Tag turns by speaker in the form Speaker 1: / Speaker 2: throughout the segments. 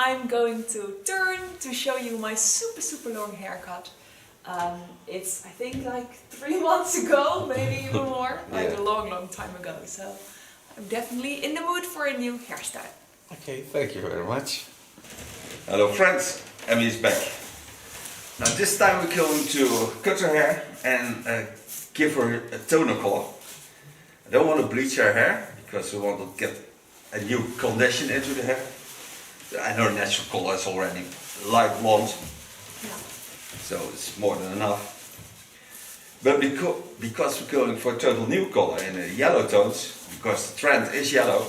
Speaker 1: I'm going to turn to show you my super long haircut. It's I think like 3 months ago, maybe even more, like a long time ago. So I'm definitely in the mood for a new hairstyle.
Speaker 2: Okay, thank you very much.
Speaker 3: Hello friends, Emmy is back. Now this time we're going to cut her hair and give her a toner color. I don't want to bleach her hair because we want to get a new condition into the hair. I know the natural color is already light blonde, so it's more than enough. But because we're going for a total new color in the yellow tones, because the trend is yellow,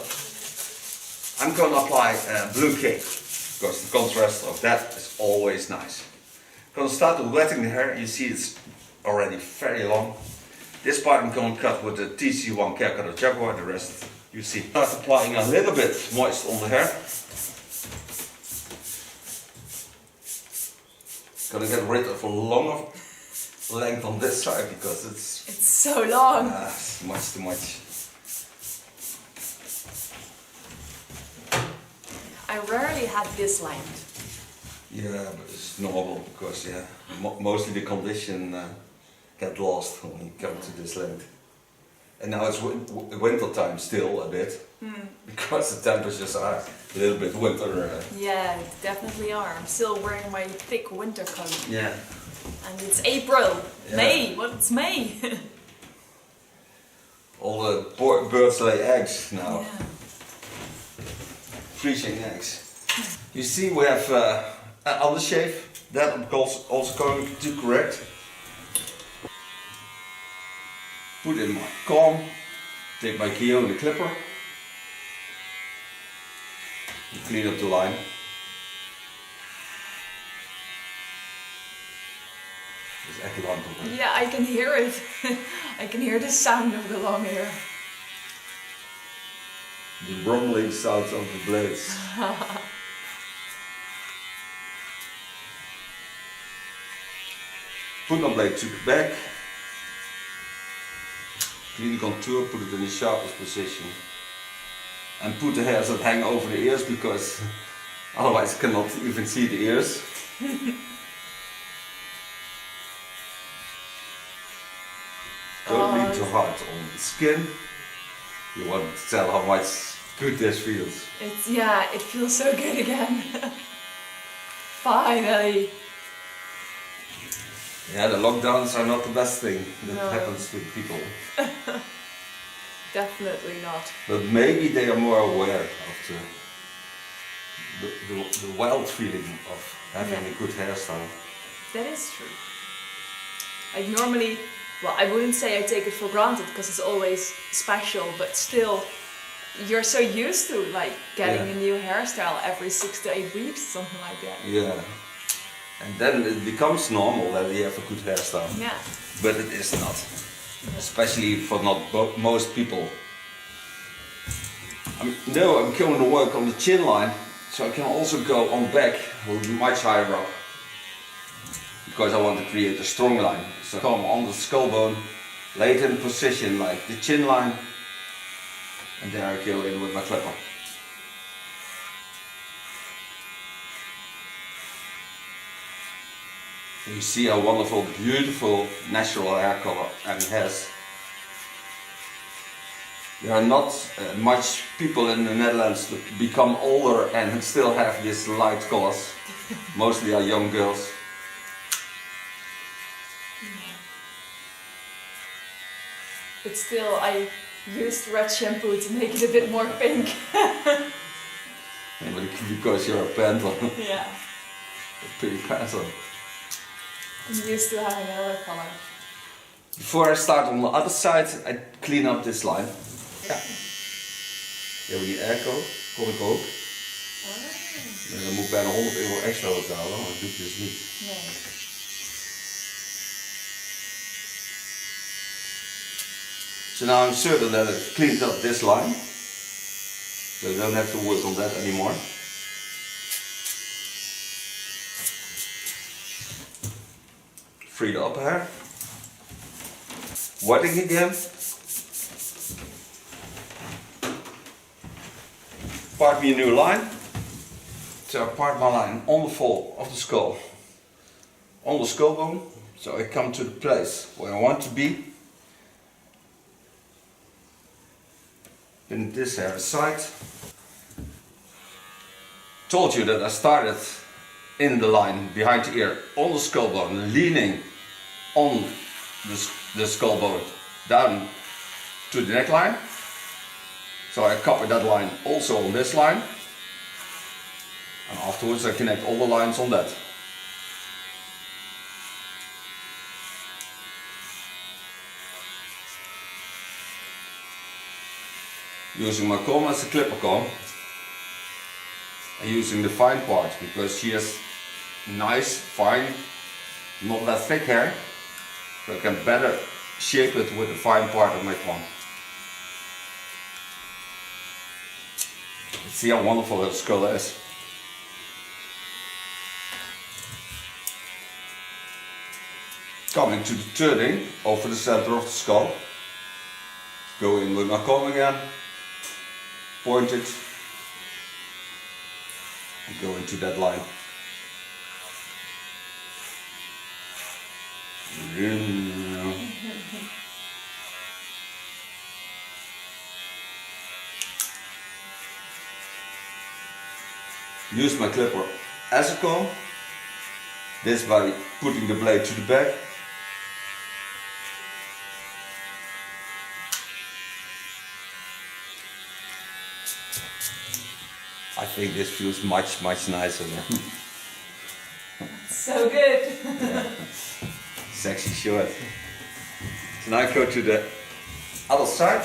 Speaker 3: I'm going to apply blue cake, because the contrast of that is always nice. I'm going to start with wetting the hair. You see it's already very long. This part I'm going to cut with the TC1 hair cutter Jaguar, the rest you see. Start applying a little bit moist on the hair. Gonna get rid of a longer length on this side because it's
Speaker 1: so long.
Speaker 3: It's much too much.
Speaker 1: I rarely had this length.
Speaker 3: Yeah, but it's normal because mostly the condition get lost when you come to this length. And now it's winter time still a bit because the temperatures are a little bit winter.
Speaker 1: Yeah, definitely are. I'm still wearing my thick winter coat.
Speaker 3: Yeah.
Speaker 1: And it's April.
Speaker 3: Yeah.
Speaker 1: May. What? It's May.
Speaker 3: All the birds lay eggs now.
Speaker 1: Yeah.
Speaker 3: Freezing eggs. You see we have an undershave. That I'm also going to correct. Put in my comb, take my Keone clipper, and clean up the line. It's echt lang.
Speaker 1: Yeah, I can hear it. I can hear the sound of the long hair.
Speaker 3: The rumbling sounds of the blades. Put my blade to the back. Clean the contour, put it in the sharpest position. And put the hairs that hang over the ears because otherwise you cannot even see the ears. Don't lean too hard on the skin. You want to tell how much good this feels.
Speaker 1: It feels so good again. Finally.
Speaker 3: Yeah, the lockdowns are not the best thing that happens to people.
Speaker 1: Definitely not.
Speaker 3: But maybe they are more aware of the wild feeling of having a good hairstyle.
Speaker 1: That is true. Like normally, well, I wouldn't say I take it for granted because it's always special, but still, you're so used to like getting a new hairstyle every 6 to 8 weeks, something like that.
Speaker 3: Yeah. And then it becomes normal that you have a good hairstyle.
Speaker 1: Yeah.
Speaker 3: But it is not. Especially for not most people. I'm going to work on the chin line, so I can also go on back much higher up. Because I want to create a strong line. So come on the skull bone, lay it in position like the chin line, and there I go in with my clipper. You see how wonderful, beautiful, natural hair color and has. There are not much people in the Netherlands that become older and still have these light colors. Mostly are young girls.
Speaker 1: But still, I used red shampoo to make it a bit more pink.
Speaker 3: Because you're a panther.
Speaker 1: Yeah.
Speaker 3: A pink panther.
Speaker 1: I'm used to having another color.
Speaker 3: Before I start on the other side, I clean up this line. Ja. Hier die airco, kon ik ook. En dan moet ik bijna €100 extra betalen, maar dat doe ik dus niet.
Speaker 1: Nee.
Speaker 3: So now I'm certain that I've cleaned up this line. So I don't have to work on that anymore. Free the upper hair. Wetting again. Part me a new line. to part my line on the fall of the skull, on the skull bone, so I come to the place where I want to be. Pin this hair aside. Told you that I started in the line behind the ear, on the skull bone, leaning on the skull bone down to the neckline. So I copy that line also on this line, and afterwards I connect all the lines on that. Using my comb as a clipper comb, and using the fine part because she has nice, fine, not that thick hair, so I can better shape it with the fine part of my comb. See how wonderful her skull is. Coming to the turning over the center of the skull. Go in with my comb again, point it, and go into that line. Use my clipper as a comb, this by putting the blade to the back. I think this feels much nicer.
Speaker 1: So good.
Speaker 3: Yeah. Sexy short. So now I go to the other side.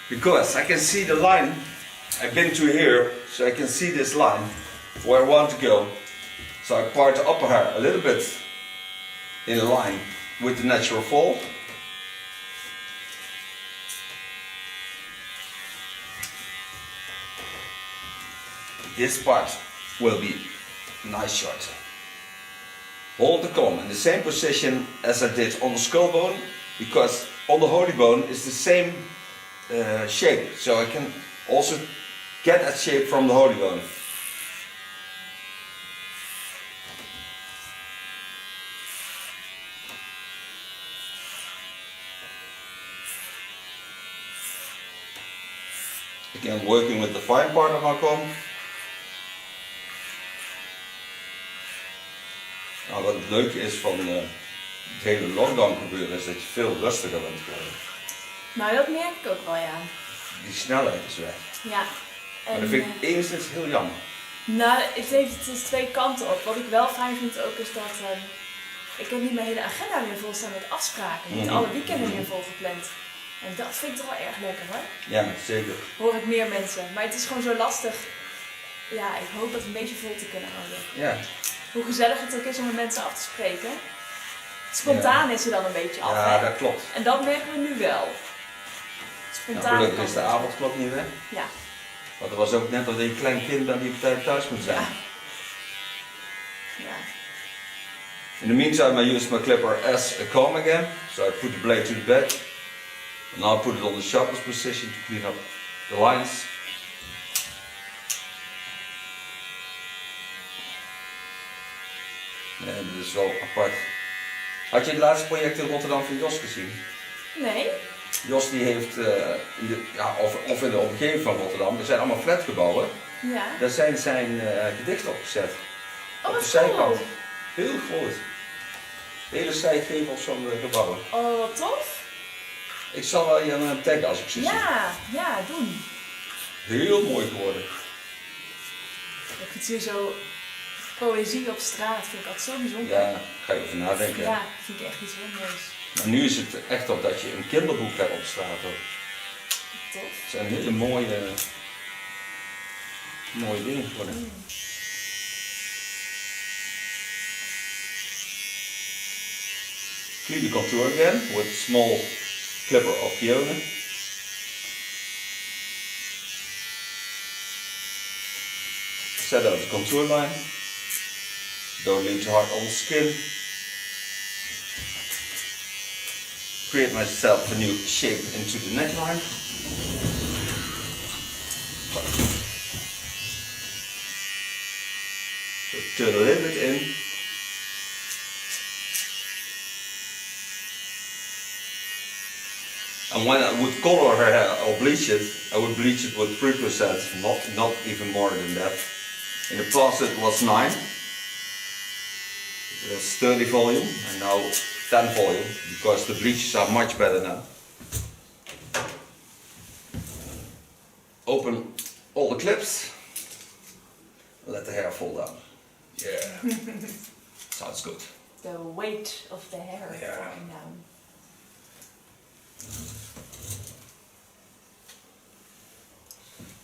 Speaker 3: Because I can see the line I've been to here, so I can see this line where I want to go. So I part the upper hair a little bit in line with the natural fall. This part will be nice short. Hold the comb in the same position as I did on the skull bone, because on the holy bone is the same shape, so I can also get that shape from the holy bone. Again, working with the fine part of my comb. Nou, wat het leuke is van het hele lockdown gebeuren is dat je veel rustiger bent geworden.
Speaker 1: Nou, dat merk ik ook wel, ja.
Speaker 3: Die snelheid is weg.
Speaker 1: Ja. En,
Speaker 3: Maar dat vind ik enigszins heel jammer.
Speaker 1: Nou, het is twee kanten op. Wat ik wel fijn vind ook is dat ik heb niet mijn hele agenda meer vol staan met afspraken. Niet alle weekenden meer volgepland. En dat vind ik toch wel erg lekker hoor.
Speaker 3: Ja, zeker.
Speaker 1: Hoor ik meer mensen. Maar het is gewoon zo lastig. Ja, ik hoop dat we een beetje vol te kunnen houden.
Speaker 3: Ja.
Speaker 1: Hoe gezellig het ook is om met mensen af te spreken. Spontaan is er dan een beetje af.
Speaker 3: Ja,
Speaker 1: hè?
Speaker 3: dat klopt.
Speaker 1: En dat merken we nu wel. Spontaan.
Speaker 3: Nou, gelukkig is de avondklok niet weg.
Speaker 1: Ja.
Speaker 3: Want er was ook net dat je een klein kind bent die op tijd thuis moet zijn.
Speaker 1: Ja. Ja.
Speaker 3: In the meantime, I use my clipper as a comb again. So I put the blade to the back. And now I put it on the sharpest position to clean up the lines. En dit is wel apart. Had je het laatste project in Rotterdam van Jos gezien?
Speaker 1: Nee.
Speaker 3: Jos die heeft, of in de omgeving van Rotterdam, er zijn allemaal flatgebouwen.
Speaker 1: Ja.
Speaker 3: Daar zijn zijn gedichten opgezet.
Speaker 1: Oh,
Speaker 3: op de
Speaker 1: wat
Speaker 3: zijkant.
Speaker 1: cool.
Speaker 3: Heel groot. De hele zijgevels van de gebouwen.
Speaker 1: Oh, wat tof.
Speaker 3: Ik zal wel je taggen als ik ze zie.
Speaker 1: Ja, doen.
Speaker 3: Heel mooi geworden.
Speaker 1: Ik vind hier zo poëzie op straat, vind ik altijd zo bijzonder.
Speaker 3: Ja, ga je over nadenken.
Speaker 1: Ja, vind ik echt iets heel moois.
Speaker 3: Maar nu is het echt op dat je een kinderboek hebt op straat ook.
Speaker 1: Tof.
Speaker 3: Het zijn hele mooie dingen geworden. Clean the contour again with a small clipper of peony. Set out the contour line. Don't lean too hard on the skin. Create myself a new shape into the neckline. turn a little bit in. And when I would color her hair or bleach it, I would bleach it with 3%, not even more than that. In the past it was 9. It was 30 volume and now 10 volume because the bleaches are much better now. Open all the clips. Let the hair fall down. Yeah. Sounds good.
Speaker 1: The weight of the hair falling down.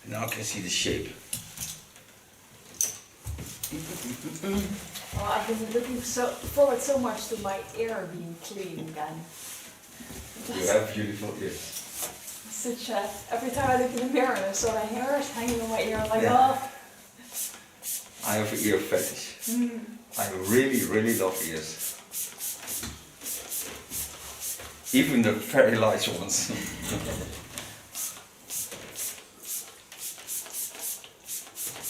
Speaker 3: Now I can see the shape.
Speaker 1: Oh, I've been looking forward so much to my ear being clean again.
Speaker 3: You have beautiful ears.
Speaker 1: Such a, every time I look in the mirror and I saw the hairs hanging on my ear, I'm like, oh.
Speaker 3: I have an ear fetish. I really, really love ears. Even the very large ones.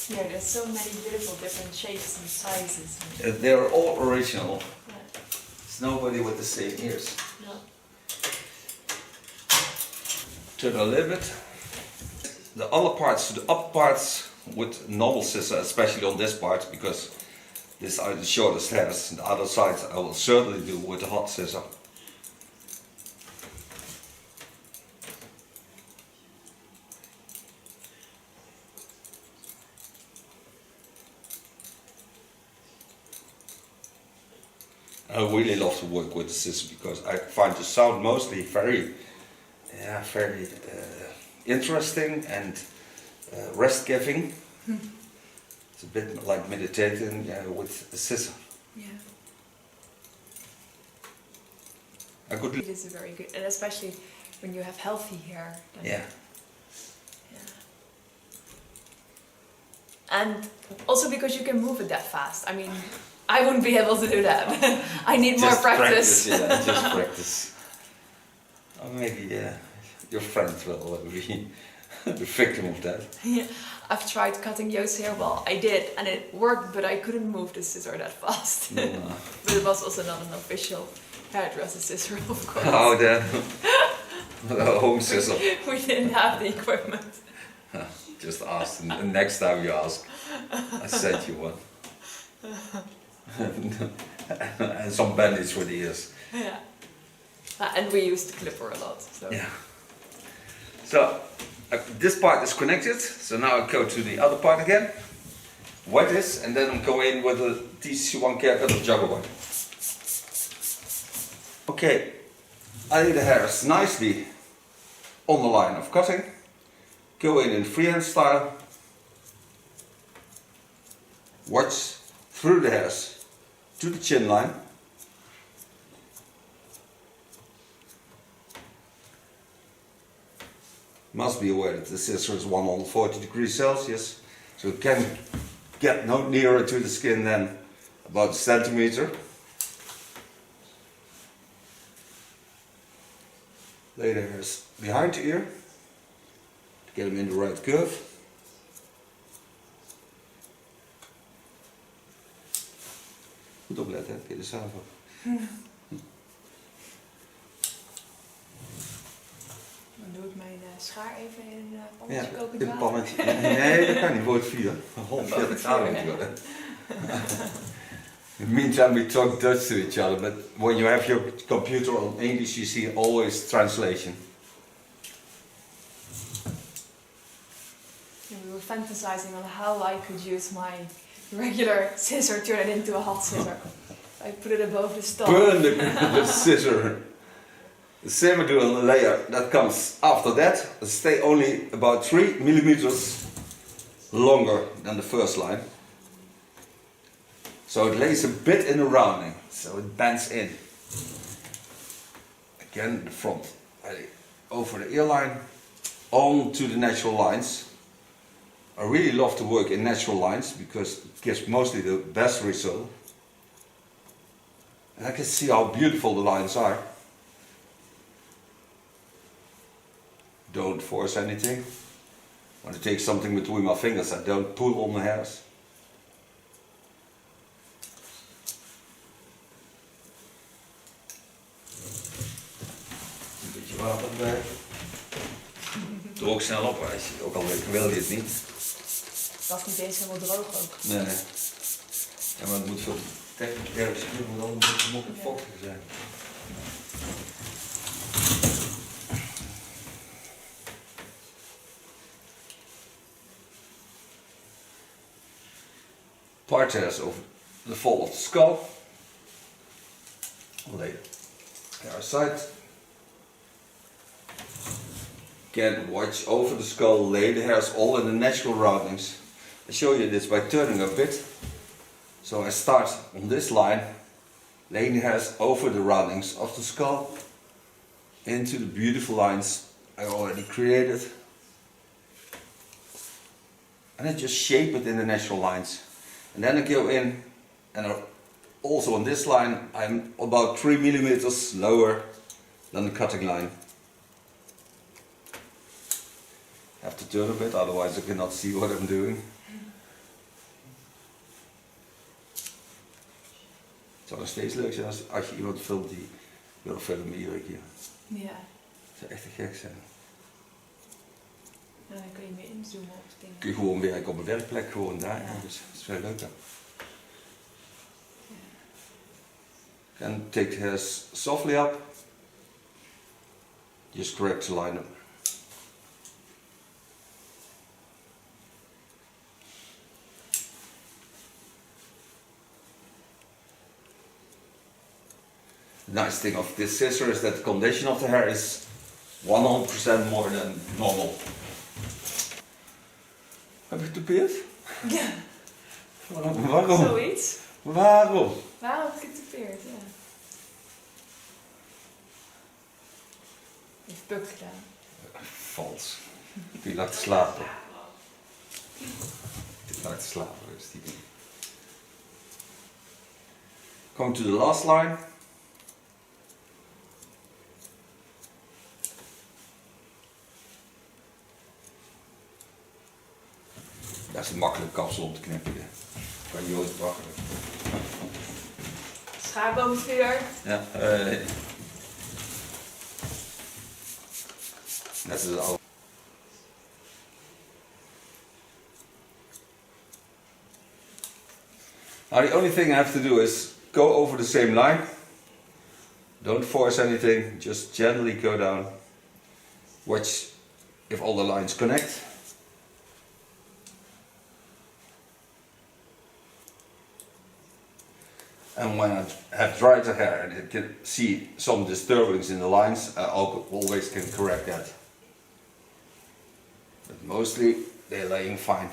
Speaker 1: Yeah, there's so many beautiful different shapes and sizes.
Speaker 3: They're all original.
Speaker 1: Yeah.
Speaker 3: There's nobody with the same ears.
Speaker 1: No.
Speaker 3: Turn a little bit. The other parts, the up parts with normal scissor, especially on this part, because these are the shortest hairs. The other side I will certainly do with a hot scissor. I really love to work with the scissors because I find the sound mostly very interesting and rest-giving. It's a bit like meditating with a scissor.
Speaker 1: Yeah.
Speaker 3: It
Speaker 1: It is very good, and especially when you have healthy hair. Then
Speaker 3: yeah.
Speaker 1: And also because you can move it that fast. I mean, I wouldn't be able to do that. I need more practice.
Speaker 3: Yeah, just practice. Or maybe your friend will be the victim of that.
Speaker 1: Yeah. I've tried cutting Joost's hair. Well, I did, and it worked, but I couldn't move the scissor that fast.
Speaker 3: No.
Speaker 1: But it was also not an official hairdresser scissor, of course.
Speaker 3: Oh, the home scissor.
Speaker 1: We didn't have the equipment.
Speaker 3: Just ask, and next time you ask, I sent you one. And some bandage for the ears.
Speaker 1: Yeah. And we used the clipper a lot. So.
Speaker 3: Yeah. So this part is connected. So now I go to the other part again. Wet this, and then I go in with a TC1 haircut of juggle one. Okay. I lay the hairs nicely on the line of cutting. Go in freehand style. Watch through the hairs to the chin line. Must be aware that the scissor is 140 degrees Celsius, so it can get no nearer to the skin than about a centimeter. Lay the hairs behind the ear to get them in the right curve. Goed opletten, heb je er zelf op.
Speaker 1: Dan doe ik mijn schaar even in een pannetje
Speaker 3: Ja,
Speaker 1: kokend
Speaker 3: in
Speaker 1: water.
Speaker 3: een pannetje. Nee, dat kan niet, wordt 4. 140 graden natuurlijk. In the meantime we talk Dutch to each other, but when you have your computer on English you see always translation.
Speaker 1: And we were fantasizing on how I could use my regular scissor, turn it into a hot scissor. I put it above the stove.
Speaker 3: Burn the scissor. The same I do on the layer that comes after that. Stay only about 3 millimeters longer than the first line. So it lays a bit in the rounding, so it bends in. Again, the front, over the ear line, on to the natural lines. I really love to work in natural lines because it gives mostly the best result. And I can see how beautiful the lines are. Don't force anything. When I take something between my fingers, I don't pull on the hairs. ook snel op, ook al wil je het niet.
Speaker 1: Dat is niet eens helemaal droog ook.
Speaker 3: Nee. Ja, maar het moet veel technisch moet wel een beetje mok en vochtig zijn. Part hairs over the fall of the skull. Lay hair aside. Again, watch over the skull, lay the hairs all in the natural roundings. I show you this by turning a bit. So I start on this line, laying the hairs over the roundings of the skull into the beautiful lines I already created. And I just shape it in the natural lines. And then I go in, and also on this line I'm about 3 millimeters lower than the cutting line. I have to turn a bit, otherwise I cannot see what I'm doing. Het zou nog steeds leuk zijn als je iemand filmt die wil filmen iedere keer.
Speaker 1: Ja.
Speaker 3: Dat zou echt te gek zijn.
Speaker 1: En dan kun je meer inzoomen op dingen.
Speaker 3: Kun je gewoon werken op een werkplek, gewoon daar. Ja. Dus dat is veel leuker. Ja. And take the hairs softly up. Just correct the line up. The nice thing of this scissor is that the condition of the hair is 100% more than normal. Heb je getupeerd?
Speaker 1: Ja.
Speaker 3: Waarom?
Speaker 1: Zoiets.
Speaker 3: Waarom?
Speaker 1: Waarom heb ik getupeerd? Ja. Heeft Puk gedaan.
Speaker 3: Vals. Die laat slapen. Die laat slapen, dus die niet. Going to the last line. Dat is een makkelijk kapsel om te knippen. Kan je ooit makkelijk.
Speaker 1: Schaarboomvuur.
Speaker 3: Ja, net als al. Now the only thing I have to do is go over the same line. Don't force anything, just gently go down. Watch if all the lines connect. And when I have dried the hair and I can see some disturbance in the lines, I always can correct that. But mostly they're laying fine.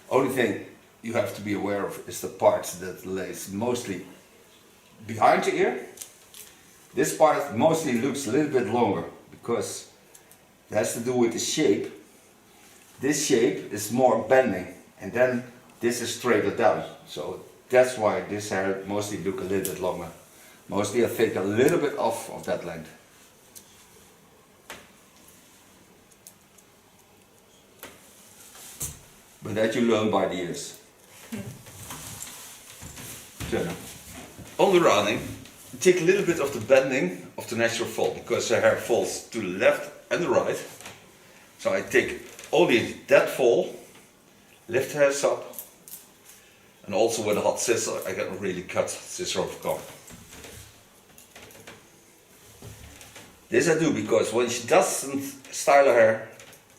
Speaker 3: Only thing you have to be aware of is the part that lays mostly behind the ear. This part mostly looks a little bit longer because it has to do with the shape. This shape is more bending, and then this is straighter down. So that's why this hair mostly look a little bit longer. Mostly I take a little bit off of that length. But that you learn by the ears. So, on the rounding, take a little bit of the bending of the natural fall, because the hair falls to the left and the right. So I take only that fall, lift hairs up, and also with a hot scissor I can really cut scissor over comb. This I do because when she doesn't style her hair,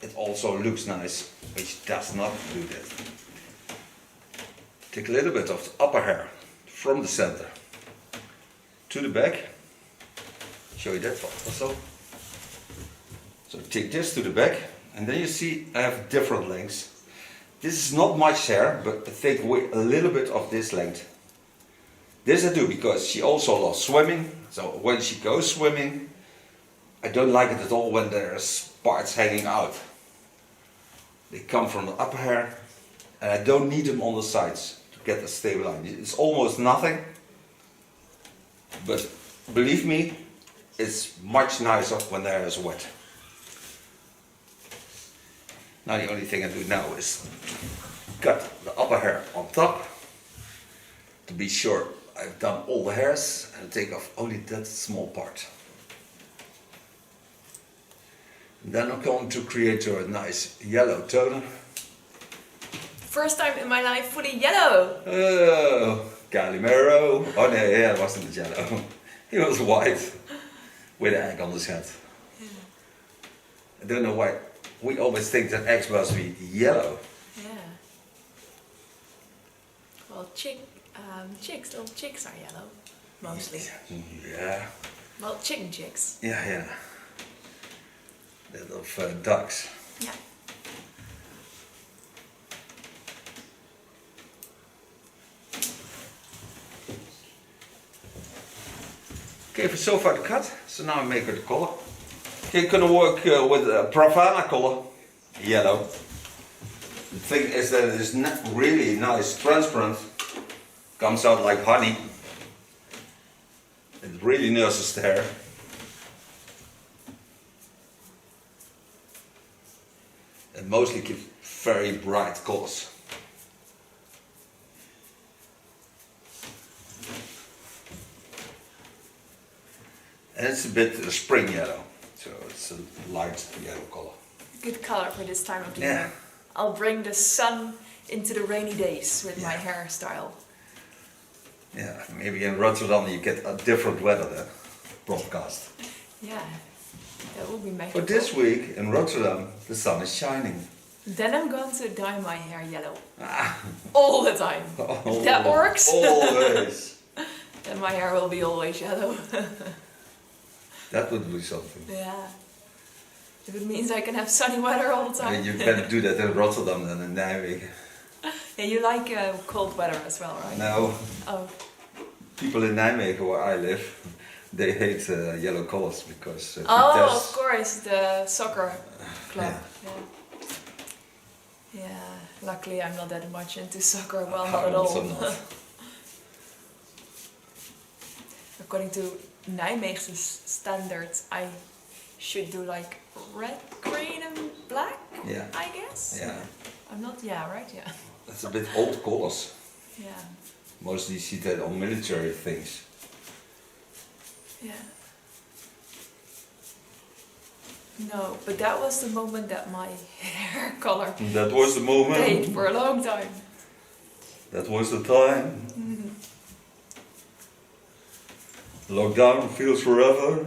Speaker 3: it also looks nice. When she does not do that. Take a little bit of the upper hair from the center to the back. Show you that also. So take this to the back. And then you see I have different lengths. This is not much hair, but I take away a little bit of this length. This I do because she also loves swimming. So when she goes swimming, I don't like it at all when there's parts hanging out. They come from the upper hair, and I don't need them on the sides to get a stable line. It's almost nothing, but believe me, it's much nicer when the hair is wet. Now the only thing I do now is cut the upper hair on top to be sure I've done all the hairs and take off only that small part. Then I'm going to create a nice yellow toner.
Speaker 1: First time in my life fully yellow.
Speaker 3: Oh, Calimero. Oh no, yeah, it wasn't yellow. He was white with an egg on his head.
Speaker 1: Yeah.
Speaker 3: I don't know why we always think that eggs must be yellow.
Speaker 1: Yeah. Well, little chicks are yellow, mostly.
Speaker 3: Yeah.
Speaker 1: Well, chicken chicks.
Speaker 3: Yeah. Little ducks.
Speaker 1: Yeah.
Speaker 3: Okay, so far the cut. So now I make her the color. Okay, you're gonna work with a Pravana color, yellow. The thing is that it is not really nice, transparent. Comes out like honey. It really nurses the hair. And mostly gives very bright colors. And it's a bit spring yellow, so it's a light yellow color.
Speaker 1: Good color for this time of the
Speaker 3: Yeah.
Speaker 1: year. I'll bring the sun into the rainy days with my hairstyle.
Speaker 3: Yeah, maybe in Rotterdam you get a different weather than broadcast.
Speaker 1: Yeah, that will be magical.
Speaker 3: But this week in Rotterdam the sun is shining.
Speaker 1: Then I'm going to dye my hair yellow. All the time. If that works,
Speaker 3: Always.
Speaker 1: then my hair will be always yellow.
Speaker 3: That would be something.
Speaker 1: Yeah. If it means I can have sunny weather all the
Speaker 3: I
Speaker 1: time.
Speaker 3: mean, you better do that in Rotterdam than in Nijmegen.
Speaker 1: Yeah, you like cold weather as well, right?
Speaker 3: No,
Speaker 1: Oh,
Speaker 3: people in Nijmegen where I live, they hate yellow colors because
Speaker 1: of course, the soccer club.
Speaker 3: Yeah.
Speaker 1: Yeah, luckily I'm not that much into soccer, well,
Speaker 3: I'm
Speaker 1: not at
Speaker 3: also
Speaker 1: all.
Speaker 3: not.
Speaker 1: According to Nijmeegse standards, I should do like red, green and black,
Speaker 3: Yeah.
Speaker 1: I guess?
Speaker 3: Yeah,
Speaker 1: I'm not, yeah, right, yeah.
Speaker 3: it's a bit old colors.
Speaker 1: Yeah,
Speaker 3: Mostly you see that on military things.
Speaker 1: yeah. No, but that was the moment that my hair color
Speaker 3: That was the moment.
Speaker 1: stayed for a long time.
Speaker 3: That was the time. Lockdown feels forever.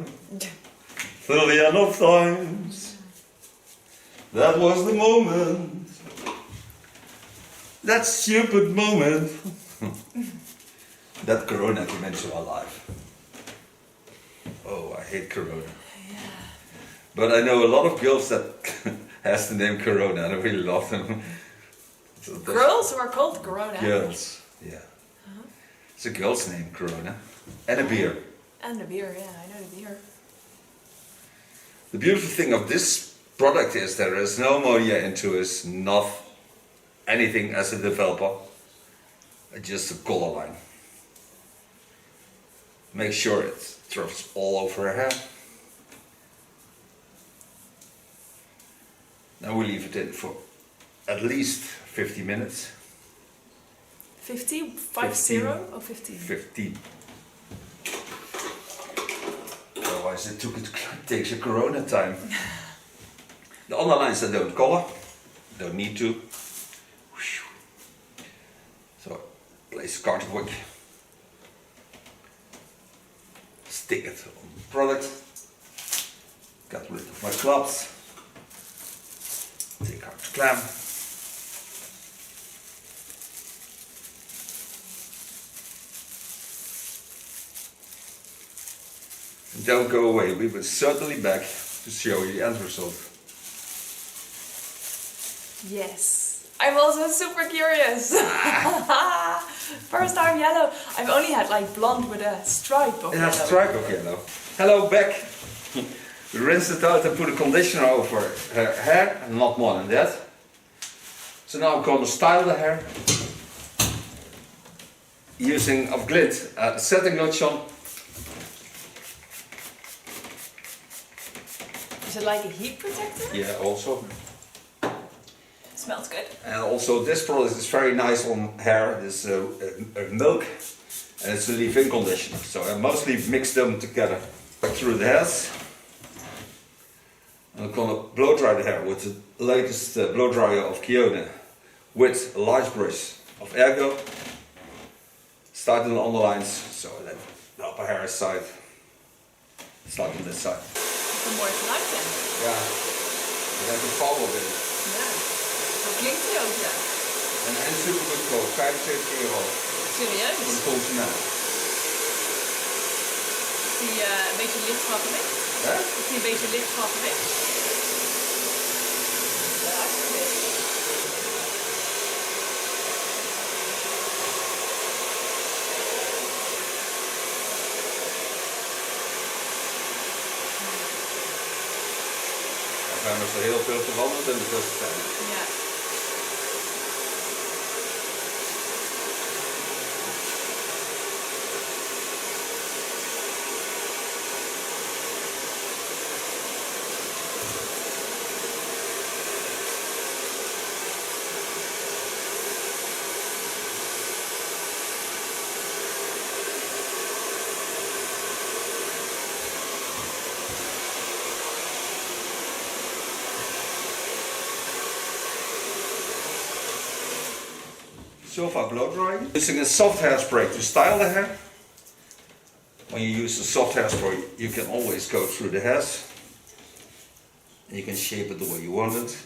Speaker 3: Till the end of times. That was the moment. That stupid moment. That Corona came into our life. Oh, I hate Corona.
Speaker 1: Yeah.
Speaker 3: But I know a lot of girls that has the name Corona and I really love them. So that's-
Speaker 1: Girls who are called Corona.
Speaker 3: Girls, yeah. It's a girl's name, Corona. And a beer.
Speaker 1: And the beer, yeah, I know the beer.
Speaker 3: The beautiful thing of this product is there is no ammonia into it, not anything as a developer, just a color line. Make sure it drops all over her hair. Now we leave it in for at least 50 minutes.
Speaker 1: 50? 50 or 15?
Speaker 3: 15. Otherwise it takes a Corona time. The underlines that don't color, don't need to. So place cotton wick, stick it on the product, get rid of my clubs, take out the clamp. Don't go away, we will certainly back to show you the end result.
Speaker 1: Yes. I'm also super curious. First time yellow. I've only had like blonde with a stripe of
Speaker 3: It
Speaker 1: yellow.
Speaker 3: has a stripe of yellow. Hello, Beck. We rinsed it out and put a conditioner over her hair, and not more than that. So now I'm going to style the hair using of Glit setting lotion.
Speaker 1: Is it like a heat protector?
Speaker 3: Yeah, also.
Speaker 1: Smells good.
Speaker 3: And also this product is very nice on hair. This milk, and it's a leave-in conditioner. So I mostly mix them together through the hairs. I'm gonna blow dry the hair with the latest blow dryer of Kiona with a large brush of Ergo. Starting on the lines, so that the upper hair side. Start on this side.
Speaker 1: Een mooi geluid, hè?
Speaker 3: Ja, je hebt een power in.
Speaker 1: Ja, dat klinkt hij ook, ja.
Speaker 3: En super goedkoop, €75.
Speaker 1: Serieus?
Speaker 3: Voor de functionaal.
Speaker 1: Is die een beetje licht van gewicht?
Speaker 3: Hè?
Speaker 1: Is die een beetje licht van gewicht? Ja, hartstikke licht.
Speaker 3: Er zijn nog heel veel veranderd in de tussentijd.
Speaker 1: Ja.
Speaker 3: So far blow drying. Using a soft hairspray to style the hair. When you use a soft hairspray, you can always go through the hairs. And you can shape it the way you want it.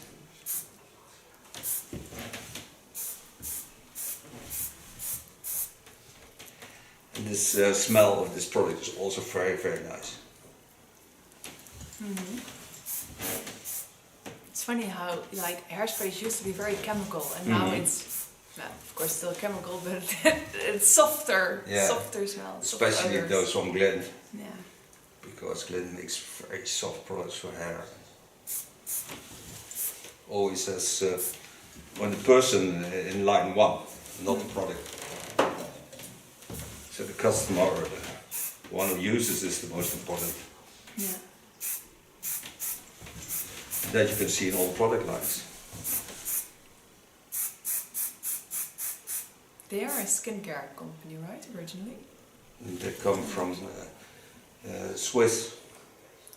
Speaker 3: And this smell of this product is also very, very nice.
Speaker 1: It's funny how like hairsprays used to be very chemical and now it's, well, of course still chemical, but it's softer,
Speaker 3: Yeah.
Speaker 1: softer smell. softer
Speaker 3: Especially
Speaker 1: odors.
Speaker 3: those from Glen,
Speaker 1: Yeah.
Speaker 3: because Glen makes very soft products for hair. Always as when the person in line one, not the product. So the customer or the one who uses is the most important.
Speaker 1: Yeah.
Speaker 3: That you can see in all product lines.
Speaker 1: They are a skincare company, right, originally?
Speaker 3: And they come from Swiss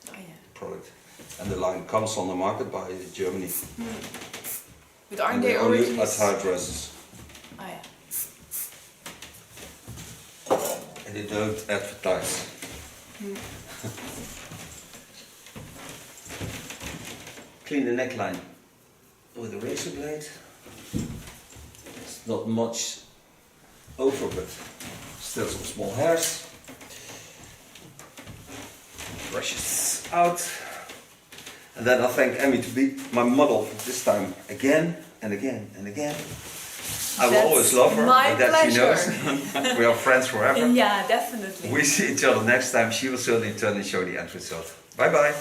Speaker 1: Oh yeah.
Speaker 3: product. And the line comes on the market by Germany.
Speaker 1: But aren't
Speaker 3: And
Speaker 1: they
Speaker 3: only
Speaker 1: originally...
Speaker 3: as hairdressers.
Speaker 1: Oh yeah.
Speaker 3: And they don't advertise. Clean the neckline with a razor blade. It's not much over, but still some small hairs. Brush it out. And then I thank Emmy to be my model this time again and again and again. I will
Speaker 1: That's
Speaker 3: always love her,
Speaker 1: my
Speaker 3: but that she
Speaker 1: pleasure.
Speaker 3: knows. We are friends forever.
Speaker 1: Yeah, definitely.
Speaker 3: We see each other next time. She will certainly turn and show the end result. Bye bye.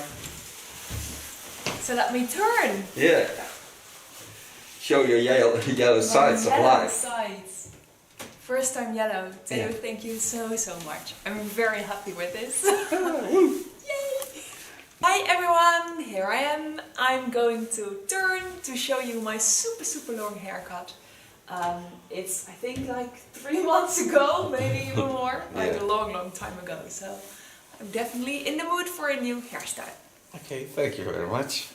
Speaker 1: So let me turn.
Speaker 3: Yeah. Show your yellow sides of
Speaker 1: Yellow
Speaker 3: life.
Speaker 1: sides. First time yellow. Theo,
Speaker 3: Yeah.
Speaker 1: thank you so much. I'm very happy with this. Yay! Hi everyone, here I am. I'm going to turn to show you my super long haircut. It's I think like 3 months ago, maybe even more, like
Speaker 3: Yeah.
Speaker 1: a long time ago. So I'm definitely in the mood for a new hairstyle.
Speaker 2: Okay, thank you very much.